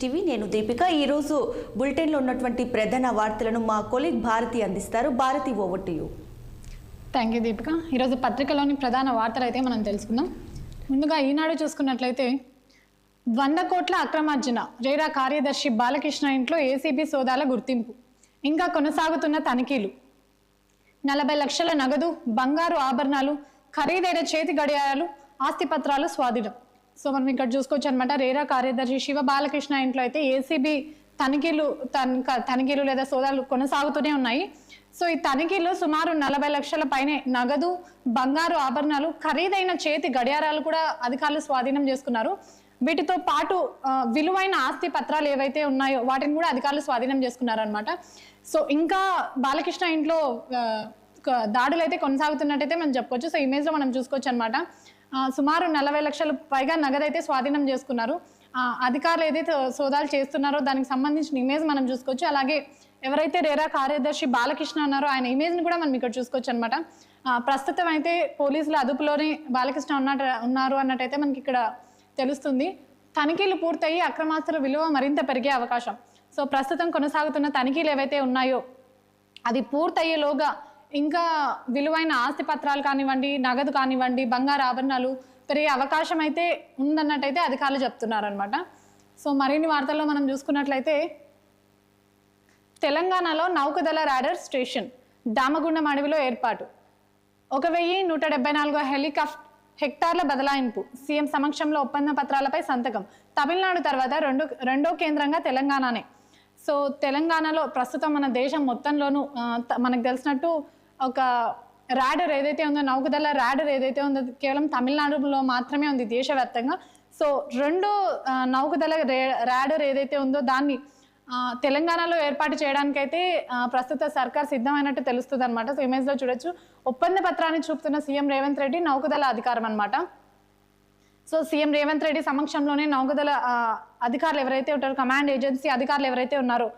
TV నేను దీపిక ఈ రోజు బులెటిన్ లో ఉన్నటువంటి ప్రధాన వార్తలను మా కొలీగ్ భారతి అందిస్తారు. Bharati, over to you. Thank you Deepika. ఈరోజు పత్రికలోని ప్రధాన వార్తలు అయితే మనం తెలుసుకుందాం. ముందుగా ఈనాడు చూసుకున్నట్లయితే 100 కోట్ల అక్రమార్జన, రేరా కార్యదర్శి బాలకృష్ణ ఇంట్లో ఏసీబీ సోదాల గుర్తింపు, ఇంకా కొనసాగుతున్న తనిఖీలు, 40 లక్షల నగదు, బంగారు ఆభరణాలు, ఖరీదైన చేతి గడియారాలు, ఆస్తిపత్రాలు స్వాధీనం. సో మనం ఇక్కడ చూసుకోవచ్చు అనమాట. రేరా కార్యదర్శి శివ బాలకృష్ణ ఇంట్లో అయితే ఏసీబీ తనిఖీలు లేదా సోదాలు కొనసాగుతూనే ఉన్నాయి. సో ఈ తనిఖీల్లో సుమారు 40 లక్షల పైనే నగదు, బంగారు ఆభరణాలు, ఖరీదైన చేతి గడియారాలు కూడా అధికారులు స్వాధీనం చేసుకున్నారు. వీటితో పాటు విలువైన ఆస్తి పత్రాలు ఏవైతే ఉన్నాయో వాటిని కూడా అధికారులు స్వాధీనం చేసుకున్నారు అనమాట. సో ఇంకా బాలకృష్ణ ఇంట్లో దాడులు అయితే కొనసాగుతున్నట్టయితే మనం చెప్పుకోవచ్చు. సో ఇమేజ్ లో మనం చూసుకోవచ్చు అనమాట. సుమారు 40 లక్షలు పైగా నగదు అయితే స్వాధీనం చేసుకున్నారు. అధికారులు ఏదైతే సోదాలు చేస్తున్నారో దానికి సంబంధించిన ఇమేజ్ మనం చూసుకోవచ్చు. అలాగే ఎవరైతే రేరా కార్యదర్శి బాలకృష్ణ ఉన్నారో ఆయన ఇమేజ్ ని కూడా మనం ఇక్కడ చూసుకోవచ్చు అనమాట. ప్రస్తుతం అయితే పోలీసుల అదుపులోనే బాలకృష్ణ ఉన్నారు అన్నట్టయితే మనకి ఇక్కడ తెలుస్తుంది. తనిఖీలు పూర్తయి అక్రమాస్తుల విలువ మరింత పెరిగే అవకాశం. సో ప్రస్తుతం కొనసాగుతున్న తనిఖీలు ఏవైతే ఉన్నాయో అది పూర్తయ్యేలోగా ఇంకా విలువైన ఆస్తి పత్రాలు కానివ్వండి, నగదు కానివ్వండి, బంగారు ఆభరణాలు పెరిగే అవకాశం అయితే ఉందన్నట్టయితే అధికారులు చెప్తున్నారనమాట. సో మరిన్ని వార్తల్లో మనం చూసుకున్నట్లయితే తెలంగాణలో నౌకదళ రాడర్ స్టేషన్ దామగుండం అడవిలో ఏర్పాటు, 1174 హెక్టార్ల బదలాయింపు, సీఎం సమక్షంలో ఒప్పంద పత్రాలపై సంతకం. తమిళనాడు తర్వాత రెండో కేంద్రంగా తెలంగాణనే. సో తెలంగాణలో ప్రస్తుతం మన దేశం మొత్తంలోనూ మనకు తెలిసినట్టు ఒక రాడర్ ఏదైతే ఉందో, నౌకదళ రాడర్ ఏదైతే ఉందో కేవలం తమిళనాడులో మాత్రమే ఉంది దేశవ్యాప్తంగా. సో రెండో నౌకదళ రాడర్ ఏదైతే ఉందో దాన్ని తెలంగాణలో ఏర్పాటు చేయడానికైతే ప్రస్తుత సర్కార్ సిద్ధమైనట్టు తెలుస్తుంది అనమాట. సో ఇమేజ్ లో చూడొచ్చు. ఒప్పంద పత్రాన్ని చూపుతున్న సీఎం రేవంత్ రెడ్డి నౌకదళ అధికారం అనమాట. సో సీఎం రేవంత్ రెడ్డి సమక్షంలోనే నౌకదళ అధికారులు ఎవరైతే ఉంటారో, కమాండ్ ఏజెన్సీ అధికారులు ఎవరైతే ఉన్నారో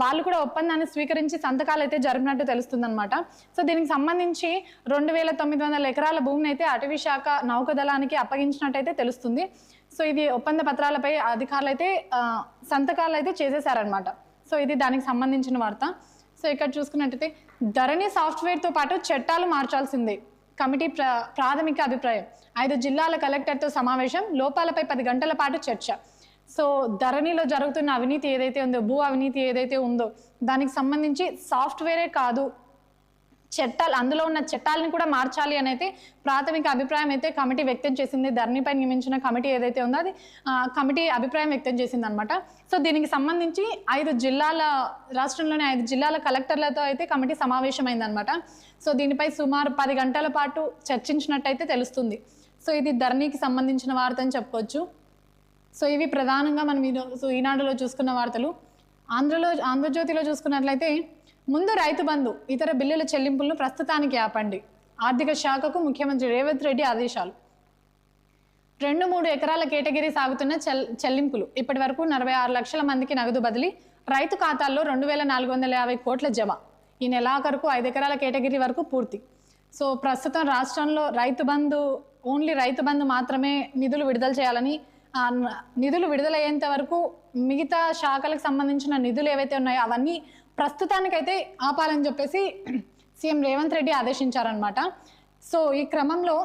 వాళ్ళు కూడా ఒప్పందాన్ని స్వీకరించి సంతకాలు అయితే జరిపినట్టు తెలుస్తుంది అనమాట. సో దీనికి సంబంధించి 2900 ఎకరాల భూమిని అయితే అటవీ శాఖ నౌకదళానికి అప్పగించినట్టయితే తెలుస్తుంది. సో ఇది ఒప్పంద పత్రాలపై అధికారులు అయితే సంతకాలు అయితే చేసేసారనమాట. సో ఇది దానికి సంబంధించిన వార్త. సో ఇక్కడ చూసుకున్నట్టయితే ధరణి సాఫ్ట్వేర్తో పాటు చట్టాలు మార్చాల్సిందే, కమిటీ ప్రాథమిక అభిప్రాయం. 5 జిల్లాల కలెక్టర్తో సమావేశం, లోపాలపై 10 గంటల పాటు చర్చ. సో ధరణిలో జరుగుతున్న అవినీతి ఏదైతే ఉందో, భూ అవినీతి ఏదైతే ఉందో దానికి సంబంధించి సాఫ్ట్వేరే కాదు, చట్టాలు, అందులో ఉన్న చట్టాలను కూడా మార్చాలి అని అయితే ప్రాథమిక అభిప్రాయం అయితే కమిటీ వ్యక్తం చేసింది. ధరణిపై నియమించిన కమిటీ ఏదైతే ఉందో అది కమిటీ అభిప్రాయం వ్యక్తం చేసింది అనమాట. సో దీనికి సంబంధించి రాష్ట్రంలోని 5 జిల్లాల కలెక్టర్లతో అయితే కమిటీ సమావేశమైంది అనమాట. సో దీనిపై సుమారు 10 గంటల పాటు చర్చించినట్టయితే తెలుస్తుంది. సో ఇది ధరణికి సంబంధించిన వార్త అని చెప్పుకోవచ్చు. సో ఇవి ప్రధానంగా మనం ఈనాడులో చూసుకున్న వార్తలు. ఆంధ్రజ్యోతిలో చూసుకున్నట్లయితే ముందు రైతు బంధు, ఇతర బిల్లుల చెల్లింపులను ప్రస్తుతానికి ఆపండి, ఆర్థిక శాఖకు ముఖ్యమంత్రి రేవంత్ రెడ్డి ఆదేశాలు. 2-3 ఎకరాల కేటగిరీ సాగుతున్న చెల్లింపులు, ఇప్పటి వరకు 46 లక్షల మందికి నగదు బదిలీ, రైతు ఖాతాల్లో 2450 కోట్ల జమ. ఈ నెలాఖరుకు 5 ఎకరాల కేటగిరీ వరకు పూర్తి. సో ప్రస్తుతం రాష్ట్రంలో ఓన్లీ రైతు బంధు మాత్రమే నిధులు విడుదల చేయాలని, నిధులు విడుదలయ్యేంత వరకు మిగతా శాఖలకు సంబంధించిన నిధులు ఏవైతే ఉన్నాయో అవన్నీ ప్రస్తుతానికైతే ఆపాలని చెప్పేసి సీఎం రేవంత్ రెడ్డి ఆదేశించారనమాట. సో ఈ క్రమంలో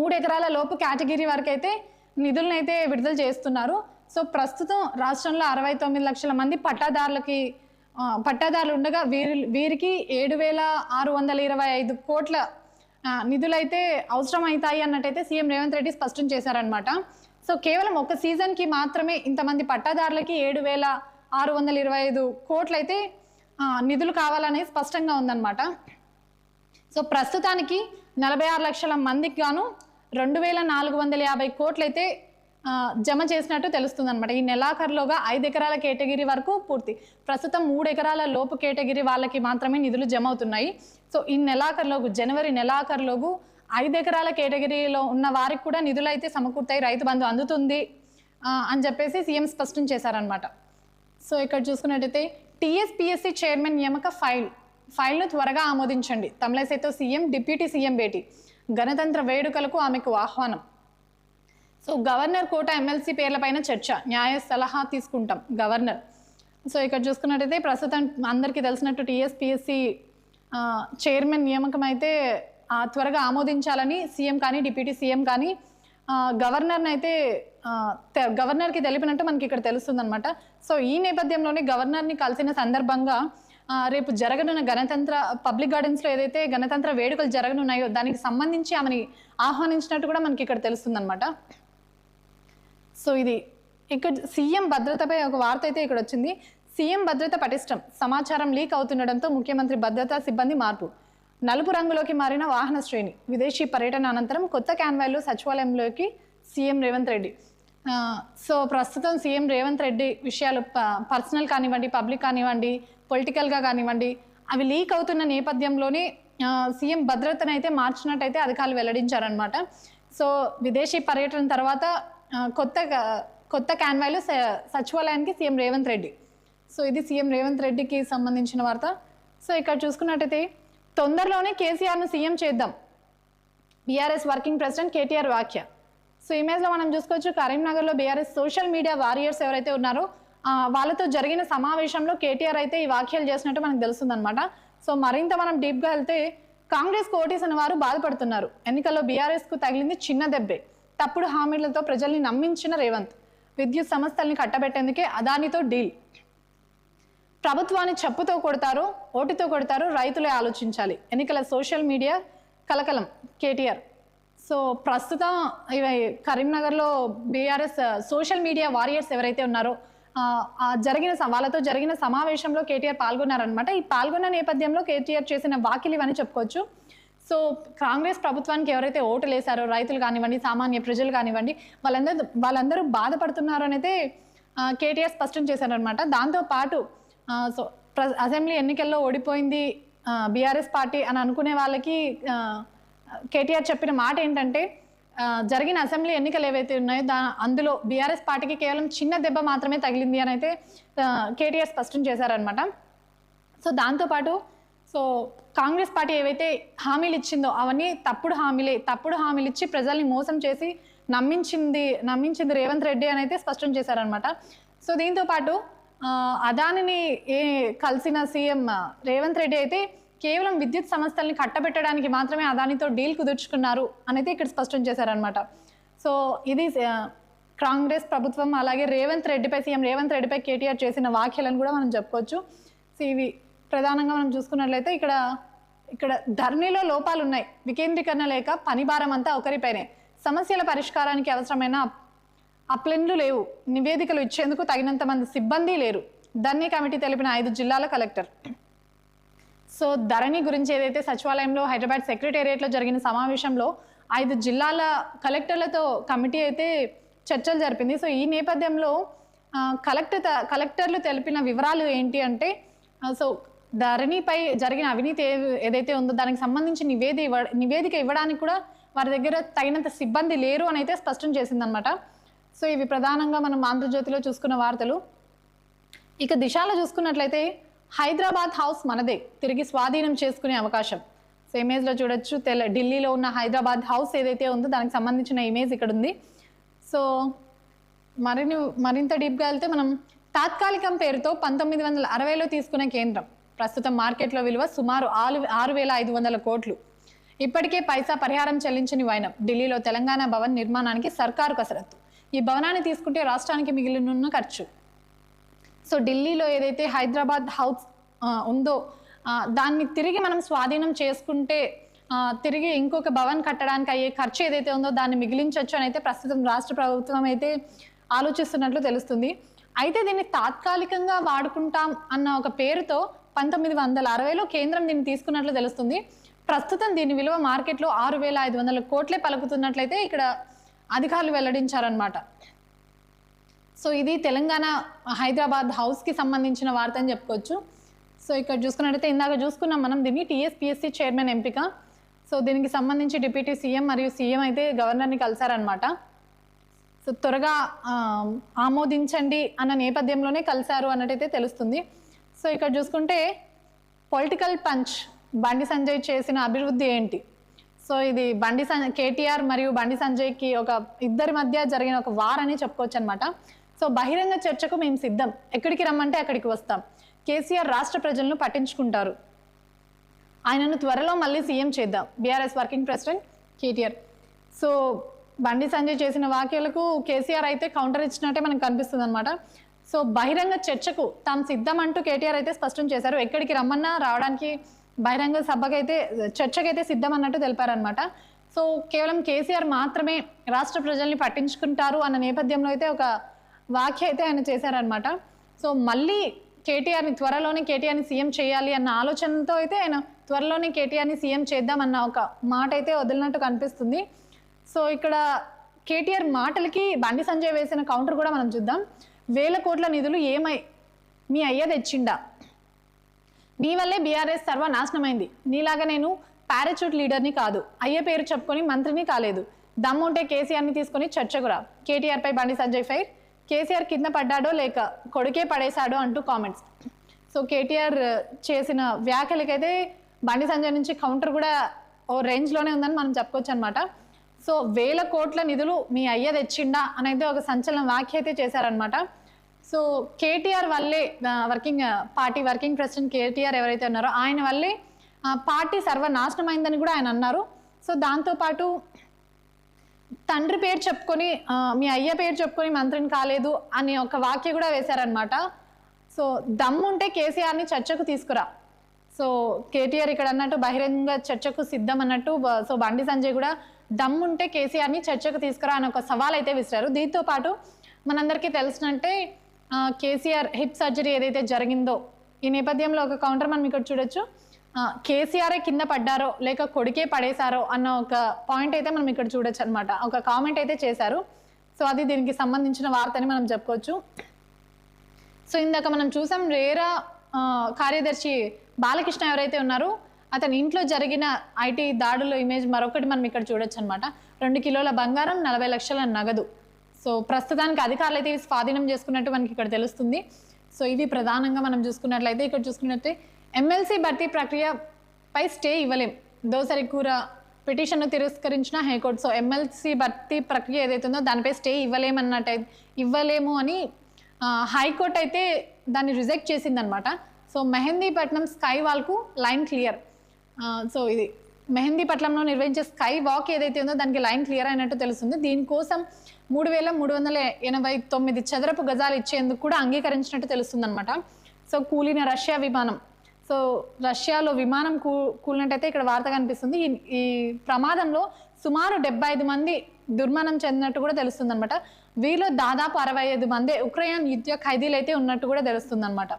3 ఎకరాల లోపు కేటగిరీ వరకు అయితే నిధులను అయితే విడుదల చేస్తున్నారు. సో ప్రస్తుతం రాష్ట్రంలో 69 లక్షల మంది పట్టాదారులు ఉండగా వీరికి 7625 కోట్ల నిధులైతే అవసరం అవుతాయి అన్నట్టయితే సీఎం రేవంత్ రెడ్డి స్పష్టం చేశారనమాట. సో కేవలం ఒక సీజన్కి మాత్రమే ఇంతమంది పట్టాదారులకి 7625 కోట్లు అయితే నిధులు కావాలనేది స్పష్టంగా ఉందన్నమాట. సో ప్రస్తుతానికి 46 లక్షల మందికి గాను 2450 కోట్లు అయితే జమ చేసినట్టు తెలుస్తుంది అనమాట. ఈ నెలాఖరులోగా 5 ఎకరాల కేటగిరీ వరకు పూర్తి. ప్రస్తుతం 3 ఎకరాల లోపు కేటగిరీ వాళ్ళకి మాత్రమే నిధులు జమ అవుతున్నాయి. సో ఈ నెలాఖరులోగు, జనవరి నెలాఖరులోగు 5 ఎకరాల కేటగిరీలో ఉన్న వారికి కూడా నిధులు అయితే సమకూర్తాయి, రైతు బంధు అందుతుంది అని చెప్పేసి సీఎం స్పష్టం చేశారనమాట. సో ఇక్కడ చూసుకున్నట్టయితే టీఎస్పీఎస్సీ చైర్మన్ నియామక ఫైల్ను త్వరగా ఆమోదించండి, తమిళసైతో సీఎం డిప్యూటీ సీఎం భేటీ, గణతంత్ర వేడుకలకు ఆమెకు ఆహ్వానం. సో గవర్నర్ కోట ఎమ్మెల్సీ పేర్లపైన చర్చ, న్యాయ సలహా తీసుకుంటాం గవర్నర్. సో ఇక్కడ చూసుకున్నట్టయితే ప్రస్తుతం అందరికీ తెలిసినట్టు టీఎస్పీఎస్సీ చైర్మన్ నియామకం అయితే త్వరగా ఆమోదించాలని సీఎం కానీ డిప్యూటీ సీఎం కానీ గవర్నర్ని అయితే గవర్నర్కి తెలిపినట్టు మనకి ఇక్కడ తెలుస్తుంది అనమాట. సో ఈ నేపథ్యంలోనే గవర్నర్ని కలిసిన సందర్భంగా రేపు జరగనున్న గణతంత్ర పబ్లిక్ గార్డెన్స్లో ఏదైతే గణతంత్ర వేడుకలు జరగనున్నాయో దానికి సంబంధించి ఆమెని ఆహ్వానించినట్టు కూడా మనకి ఇక్కడ తెలుస్తుంది అనమాట. సో ఇది ఇక్కడ సీఎం భద్రతపై ఒక వార్త అయితే ఇక్కడ వచ్చింది. సీఎం భద్రత పటిష్టం, సమాచారం లీక్ అవుతుండడంతో ముఖ్యమంత్రి భద్రతా సిబ్బంది మార్పు, నలుపు రంగులోకి మారిన వాహన శ్రేణి, విదేశీ పర్యటన అనంతరం కొత్త కాన్వాయ్లో సచివాలయంలోకి సీఎం రేవంత్ రెడ్డి. సో ప్రస్తుతం సీఎం రేవంత్ రెడ్డి విషయాలు పర్సనల్ కానివ్వండి, పబ్లిక్ కానివ్వండి, పొలిటికల్గా కానివ్వండి, అవి లీక్ అవుతున్న నేపథ్యంలోనే సీఎం భద్రతను అయితే మార్చినట్టయితే అధికారులు వెల్లడించారనమాట. సో విదేశీ పర్యటన తర్వాత కొత్త కాన్వాయ్లో సచివాలయానికి సీఎం రేవంత్ రెడ్డి. సో ఇది సీఎం రేవంత్ రెడ్డికి సంబంధించిన వార్త. సో ఇక్కడ చూసుకున్నట్టయితే తొందరలోనే కేసీఆర్ను సీఎం చేద్దాం, బీఆర్ఎస్ వర్కింగ్ ప్రెసిడెంట్ కేటీఆర్ వ్యాఖ్య. సో ఇమేజ్లో మనం చూసుకోవచ్చు, కరీంనగర్లో బీఆర్ఎస్ సోషల్ మీడియా వారియర్స్ ఎవరైతే ఉన్నారో వాళ్ళతో జరిగిన సమావేశంలో కేటీఆర్ అయితే ఈ వ్యాఖ్యలు చేసినట్టు మనకు తెలుస్తుందన్నమాట. సో మరింత మనం డీప్గా వెళ్తే కాంగ్రెస్కు ఓటేసిన వారు బాధపడుతున్నారు, ఎన్నికల్లో బీఆర్ఎస్కు తగిలింది చిన్న దెబ్బే, తప్పుడు హామీలతో ప్రజల్ని నమ్మించిన రేవంత్, విద్యుత్ సంస్థల్ని కట్టబెట్టేందుకే అదానితో డీల్, ప్రభుత్వాన్ని చెప్పుతో కొడతారు, ఓటుతో కొడతారు, రైతులే ఆలోచించాలి, ఎన్నికల సోషల్ మీడియా కలకలం కేటీఆర్. సో ప్రస్తుతం కరీంనగర్లో బీఆర్ఎస్ సోషల్ మీడియా వారియర్స్ ఎవరైతే ఉన్నారో వాళ్ళతో జరిగిన సమావేశంలో కేటీఆర్ పాల్గొన్నారనమాట. ఈ పాల్గొన్న నేపథ్యంలో కేటీఆర్ చేసిన వాకిలి అని చెప్పుకోవచ్చు. సో కాంగ్రెస్ ప్రభుత్వానికి ఎవరైతే ఓటు వేశారో రైతులు కానివ్వండి, సామాన్య ప్రజలు కానివ్వండి, వాళ్ళందరూ బాధపడుతున్నారు అనేది కేటీఆర్ స్పష్టం చేశారనమాట. దాంతోపాటు సో అసెంబ్లీ ఎన్నికల్లో ఓడిపోయింది బీఆర్ఎస్ పార్టీ అని అనుకునే వాళ్ళకి కేటీఆర్ చెప్పిన మాట ఏంటంటే, జరిగిన అసెంబ్లీ ఎన్నికలు ఏవైతే ఉన్నాయో అందులో బీఆర్ఎస్ పార్టీకి కేవలం చిన్న దెబ్బ మాత్రమే తగిలింది అని అయితే కేటీఆర్ స్పష్టం చేశారనమాట. సో దాంతోపాటు సో కాంగ్రెస్ పార్టీ ఏవైతే హామీలు ఇచ్చిందో అవన్నీ తప్పుడు హామీలు ఇచ్చి ప్రజల్ని మోసం చేసి నమ్మించింది రేవంత్ రెడ్డి అని అయితే స్పష్టం చేశారనమాట. సో దీంతోపాటు అదానిని కలిసిన సీఎం రేవంత్ రెడ్డి అయితే కేవలం విద్యుత్ సంస్థల్ని కట్టబెట్టడానికి మాత్రమే అదానితో డీల్ కుదుర్చుకున్నారు అని అయితే ఇక్కడ స్పష్టం చేశారనమాట. సో ఇది కాంగ్రెస్ ప్రభుత్వం అలాగే సీఎం రేవంత్ రెడ్డిపై కేటీఆర్ చేసిన వ్యాఖ్యలను కూడా మనం చెప్పుకోవచ్చు. సో ఇవి ప్రధానంగా మనం చూసుకున్నట్లయితే ఇక్కడ ధరణిలో లోపాలు ఉన్నాయి, వికేంద్రీకరణ లేక పనిభారం అంతా ఒకరిపైనే, సమస్యల పరిష్కారానికి అవసరమైన అప్లెన్లు లేవు, నివేదికలు ఇచ్చేందుకు తగినంత మంది సిబ్బంది లేరు, ధరణి కమిటీ తెలిపిన 5 జిల్లాల కలెక్టర్. సో ధరణి గురించి ఏదైతే సచివాలయంలో హైదరాబాద్ సెక్రటేరియట్లో జరిగిన సమావేశంలో 5 జిల్లాల కలెక్టర్లతో కమిటీ అయితే చర్చలు జరిపింది. సో ఈ నేపథ్యంలో కలెక్టర్లు తెలిపిన వివరాలు ఏంటి అంటే, సో ధరణిపై జరిగిన అవినీతి ఏదైతే ఉందో దానికి సంబంధించి నివేదిక ఇవ్వడానికి కూడా వారి దగ్గర తగినంత సిబ్బంది లేరు అని అయితే స్పష్టం చేసిందనమాట. సో ఇవి ప్రధానంగా మనం ఆంధ్రజ్యోతిలో చూసుకున్న వార్తలు. ఇక దిశలో చూసుకున్నట్లయితే హైదరాబాద్ హౌస్ మనదే, తిరిగి స్వాధీనం చేసుకునే అవకాశం. సో ఇమేజ్లో చూడొచ్చు, ఢిల్లీలో ఉన్న హైదరాబాద్ హౌస్ ఏదైతే ఉందో దానికి సంబంధించిన ఇమేజ్ ఇక్కడ ఉంది. సో మరింత డీప్గా వెళ్తే మనం తాత్కాలికం పేరుతో 1960లో తీసుకునే కేంద్రం, ప్రస్తుతం మార్కెట్లో విలువ సుమారు 6,500 కోట్లు, ఇప్పటికే పైసా పరిహారం చెల్లించని వైనం, ఢిల్లీలో తెలంగాణ భవన్ నిర్మాణానికి సర్కారు కసరత్తు, ఈ భవనాన్ని తీసుకుంటే రాష్ట్రానికి మిగిలినున్న ఖర్చు. సో ఢిల్లీలో ఏదైతే హైదరాబాద్ హౌస్ ఉందో దాన్ని తిరిగి మనం స్వాధీనం చేసుకుంటే తిరిగి ఇంకొక భవన్ కట్టడానికి అయ్యే ఖర్చు ఏదైతే ఉందో దాన్ని మిగిలించవచ్చు అని అయితే ప్రస్తుతం రాష్ట్ర ప్రభుత్వం అయితే ఆలోచిస్తున్నట్లు తెలుస్తుంది. అయితే దీన్ని తాత్కాలికంగా వాడుకుంటాం అన్న ఒక పేరుతో 1960లో కేంద్రం దీన్ని తీసుకున్నట్లు తెలుస్తుంది. ప్రస్తుతం దీని విలువ మార్కెట్లో 6,500 కోట్లే పలుకుతున్నట్లయితే ఇక్కడ అధికారులు వెల్లడించారనమాట. సో ఇది తెలంగాణ హైదరాబాద్ హౌస్కి సంబంధించిన వార్త అని చెప్పుకోవచ్చు. సో ఇక్కడ చూసుకున్నట్టయితే ఇందాక చూసుకున్నాం మనం దీన్ని, టీఎస్పీఎస్సీ చైర్మన్ ఎంపిక. సో దీనికి సంబంధించి డిప్యూటీ సీఎం మరియు సీఎం అయితే గవర్నర్ని కలిశారనమాట. సో త్వరగా ఆమోదించండి అన్న నేపథ్యంలోనే కలిశారు అన్నట్టయితే తెలుస్తుంది. సో ఇక్కడ చూసుకుంటే పొలిటికల్ పంచ్, బండి సంజయ్ చేసిన అభివృద్ధి ఏంటి? సో ఇది కేటీఆర్ మరియు బండి సంజయ్కి ఒక ఇద్దరి మధ్య జరిగిన ఒక వార్ అని చెప్పుకోవచ్చు అనమాట. సో బహిరంగ చర్చకు మేము సిద్ధం, ఎక్కడికి రమ్మంటే అక్కడికి వస్తాం, కేసీఆర్ రాష్ట్ర ప్రజలను పట్టించుకుంటారు, ఆయనను త్వరలో మళ్ళీ సీఎం చేద్దాం, BRS working president KTR. So Bandi Sanjay చేసిన వ్యాఖ్యలకు కేసీఆర్ అయితే కౌంటర్ ఇచ్చినట్టే మనకు కనిపిస్తుంది అనమాట. సో బహిరంగ చర్చకు తాము సిద్ధం అంటూ కేటీఆర్ అయితే స్పష్టం చేశారు. ఎక్కడికి రమ్మన్నా రావడానికి, బహిరంగ సభకైతే చర్చకైతే సిద్ధం అన్నట్టు తెలిపారనమాట. సో కేవలం కేసీఆర్ మాత్రమే రాష్ట్ర ప్రజల్ని పట్టించుకుంటారు అన్న నేపథ్యంలో అయితే ఒక వ్యాఖ్య అయితే ఆయన చేశారనమాట. సో మళ్ళీ త్వరలోనే కేటీఆర్ని సీఎం చేయాలి అన్న ఆలోచనతో అయితే ఆయన త్వరలోనే కేటీఆర్ని సీఎం చేద్దామన్న ఒక మాట అయితే వదిలినట్టు కనిపిస్తుంది. సో ఇక్కడ కేటీఆర్ మాటలకి బండి సంజయ్ వేసిన కౌంటర్ కూడా మనం చూద్దాం. 1000 కోట్ల నిధులు మీ అయ్య తెచ్చిండా, నీ వల్లే బీఆర్ఎస్ సర్వనాశనమైంది, నీలాగా నేను పారాచూట్ లీడర్ని కాదు, అయ్య పేరు చెప్పుకొని మంత్రిని కాలేదు, దమ్ముంటే కేసీఆర్ని తీసుకొని చర్చకురా, కేటీఆర్పై బండి సంజయ్ ఫైర్, కేసీఆర్ కింద పడ్డాడో లేక కొడుకే పడేశాడో అంటూ కామెంట్స్. సో కేటీఆర్ చేసిన వ్యాఖ్యలకైతే బండి సంజయ్ నుంచి కౌంటర్ కూడా ఓ రేంజ్లోనే ఉందని మనం చెప్పుకోవచ్చు అనమాట. సో 1000 కోట్ల నిధులు మీ అయ్య తెచ్చిండా అనేది ఒక సంచలన వ్యాఖ్య అయితే చేశారనమాట. సో కేటీఆర్ వల్లే వర్కింగ్ ప్రెసిడెంట్ కేటీఆర్ ఎవరైతే ఉన్నారో ఆయన వల్లే పార్టీ సర్వనాశనమైందని కూడా ఆయన అన్నారు. సో దాంతోపాటు తండ్రి పేరు చెప్పుకొని మీ అయ్య పేరు చెప్పుకొని మంత్రిని కాలేదు అని ఒక వాక్య కూడా వేశారనమాట. సో దమ్ముంటే కేసీఆర్ని చర్చకు తీసుకురా. సో కేటీఆర్ ఇక్కడ అన్నట్టు బహిరంగ చర్చకు సిద్ధం అన్నట్టు, సో బండి సంజయ్ కూడా దమ్ముంటే కేసీఆర్ని చర్చకు తీసుకురా అని ఒక సవాల్ అయితే విసిరారు. దీంతో పాటు మనందరికీ తెలిసినట్టే కేసీఆర్ హిప్ సర్జరీ ఏదైతే జరిగిందో ఈ నేపథ్యంలో ఒక కౌంటర్ మనం ఇక్కడ చూడొచ్చు. కేసీఆరే కింద పడ్డారో లేక కొడుకే పడేశారో అన్న ఒక పాయింట్ అయితే మనం ఇక్కడ చూడొచ్చు అనమాట. ఒక కామెంట్ అయితే చేశారు. సో అది దీనికి సంబంధించిన వార్త అని మనం చెప్పుకోవచ్చు. సో ఇందాక మనం చూసాం రేరా కార్యదర్శి బాలకృష్ణ ఎవరైతే ఉన్నారో అతని ఇంట్లో జరిగిన ఐటీ దాడుల ఇమేజ్ మరొకటి మనం ఇక్కడ చూడొచ్చు అనమాట. 2 కిలోల బంగారం, 40 లక్షల నగదు. సో ప్రస్తుతానికి అధికారులు అయితే స్వాధీనం చేసుకున్నట్టు మనకి ఇక్కడ తెలుస్తుంది. సో ఇవి ప్రధానంగా మనం చూసుకున్నట్లయితే ఇక్కడ చూసుకున్నట్లయితే ఎమ్మెల్సీ భర్తీ ప్రక్రియపై స్టే ఇవ్వలేం, దోసరి కూర పిటిషన్ను తిరస్కరించిన హైకోర్టు. సో ఎమ్మెల్సీ భర్తీ ప్రక్రియ ఏదైతే ఉందో దానిపై స్టే ఇవ్వలేము అని హైకోర్టు అయితే దాన్ని రిజెక్ట్ చేసిందనమాట. సో మెహందీపట్నం స్కై వాల్కు లైన్ క్లియర్. సో ఇది మెహందీపట్నంలో నిర్వహించే స్కై వాక్ ఏదైతే ఉందో దానికి లైన్ క్లియర్ అయినట్టు తెలుస్తుంది. దీనికోసం 3389 చదరపు గజాలు ఇచ్చేందుకు కూడా అంగీకరించినట్టు తెలుస్తుంది అనమాట. సో కూలిన రష్యా విమానం. సో రష్యాలో విమానం కూలినట్టయితే ఇక్కడ వార్త కనిపిస్తుంది. ఈ ప్రమాదంలో సుమారు 75 మంది దుర్మరణం చెందినట్టు కూడా తెలుస్తుంది అనమాట. వీరిలో దాదాపు 65 మంది ఉక్రెయిన్ యుద్ధ ఖైదీలు అయితే ఉన్నట్టు కూడా తెలుస్తుంది అనమాట.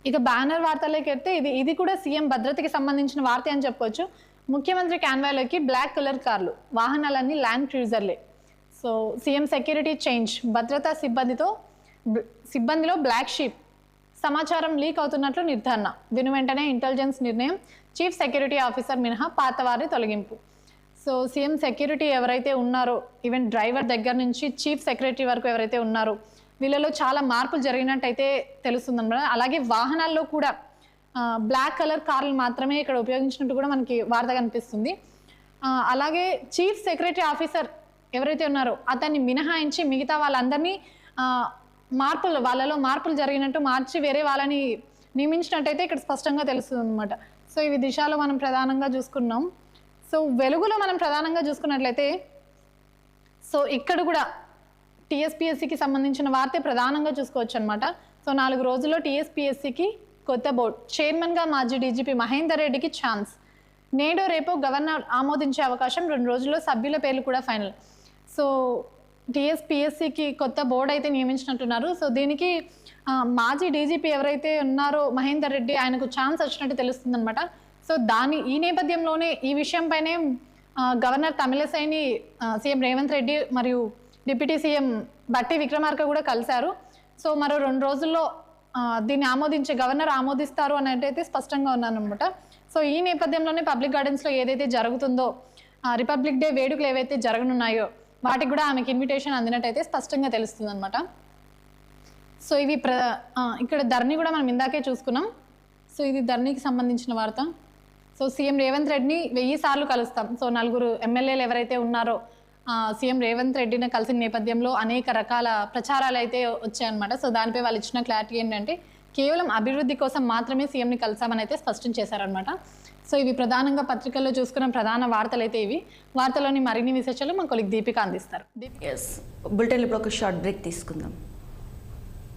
ఇక బ్యానర్ వార్తలోకి వెళ్తే ఇది కూడా సీఎం భద్రతకి సంబంధించిన వార్త అని చెప్పుకోవచ్చు. ముఖ్యమంత్రి కాన్వాయ్లోకి బ్లాక్ కలర్ కార్లు, వాహనాలన్నీ ల్యాండ్ క్రూజర్లే. సో సీఎం సెక్యూరిటీ చేంజ్, భద్రతా సిబ్బందిలో బ్లాక్ షీప్, సమాచారం లీక్ అవుతున్నట్లు నిర్ధారణ, దీని వెంటనే ఇంటెలిజెన్స్ నిర్ణయం, చీఫ్ సెక్యూరిటీ ఆఫీసర్ మినహా పాతవారి తొలగింపు. సో సీఎం సెక్యూరిటీ ఎవరైతే ఉన్నారో, ఈవెన్ డ్రైవర్ దగ్గర నుంచి చీఫ్ సెక్రటరీ వరకు ఎవరైతే ఉన్నారో వీళ్ళలో చాలా మార్పులు జరిగినట్టయితే తెలుస్తుందన్నమాట. అలాగే వాహనాల్లో కూడా బ్లాక్ కలర్ కార్లు మాత్రమే ఇక్కడ ఉపయోగించినట్టు కూడా మనకి వార్త కనిపిస్తుంది. అలాగే చీఫ్ సెక్రటరీ ఆఫీసర్ ఎవరైతే ఉన్నారో అతన్ని మినహాయించి మిగతా వాళ్ళందరినీ వాళ్ళలో మార్పులు జరిగినట్టు మార్చి వేరే వాళ్ళని నియమించినట్టయితే ఇక్కడ స్పష్టంగా తెలుస్తుంది అనమాట. సో ఇవి దిశలో మనం ప్రధానంగా చూసుకున్నాం. సో వెలుగులో మనం ప్రధానంగా చూసుకున్నట్లయితే సో ఇక్కడ కూడా టీఎస్పీఎస్సీకి సంబంధించిన వార్త ప్రధానంగా చూసుకోవచ్చు అనమాట. సో 4 రోజుల్లో టీఎస్పీఎస్సీకి కొత్త బోర్డు, చైర్మన్గా మాజీ డీజీపీ మహేందర్ రెడ్డికి ఛాన్స్, నేడో రేపో గవర్నర్ ఆమోదించే అవకాశం, 2 రోజుల్లో సభ్యుల పేర్లు కూడా ఫైనల్. సో టీఎస్పీఎస్సీకి కొత్త బోర్డు అయితే నియమించినట్టున్నారు. సో దీనికి మాజీ డీజీపీ ఎవరైతే ఉన్నారో మహేందర్ రెడ్డి, ఆయనకు ఛాన్స్ వచ్చినట్టు తెలుస్తుంది అనమాట. సో ఈ నేపథ్యంలోనే ఈ విషయంపైనే గవర్నర్ తమిళసైని సీఎం రేవంత్ రెడ్డి మరియు డిప్యూటీ సీఎం బట్టి విక్రమార్క కూడా కలిశారు. సో మరో 2 రోజుల్లో దీన్ని గవర్నర్ ఆమోదిస్తారు అన్నట్టయితే స్పష్టంగా ఉన్నారనమాట. సో ఈ నేపథ్యంలోనే పబ్లిక్ గార్డెన్స్లో ఏదైతే జరుగుతుందో, రిపబ్లిక్ డే వేడుకలు ఏవైతే జరగనున్నాయో వాటికి కూడా ఆమెకి ఇన్విటేషన్ అందినట్టయితే స్పష్టంగా తెలుస్తుంది అనమాట. సో ఇవి ఇక్కడ ధరణి కూడా మనం ఇందాకే చూసుకున్నాం. సో ఇది ధరణికి సంబంధించిన వార్త. సో సీఎం రేవంత్ రెడ్డిని 1000 సార్లు కలుస్తాం. సో నలుగురు ఎమ్మెల్యేలు ఎవరైతే ఉన్నారో సీఎం రేవంత్ రెడ్డిని కలిసిన నేపథ్యంలో అనేక రకాల ప్రచారాలు అయితే వచ్చాయన్నమాట. సో దానిపై వాళ్ళు ఇచ్చిన క్లారిటీ ఏంటంటే కేవలం అభివృద్ధి కోసం మాత్రమే సీఎంని కలిసామని అయితే స్పష్టం చేశారనమాట. సో ఇవి ప్రధానంగా పత్రికల్లో చూసుకున్న ప్రధాన వార్తలు అయితే ఇవి. వార్తలోని మరిన్ని విశేషాలు మా కొలిగ్ దీపిక అందిస్తారు. ఎస్, బులెటిన్లో ఇప్పుడు ఒక షార్ట్ బ్రేక్ తీసుకుందాం.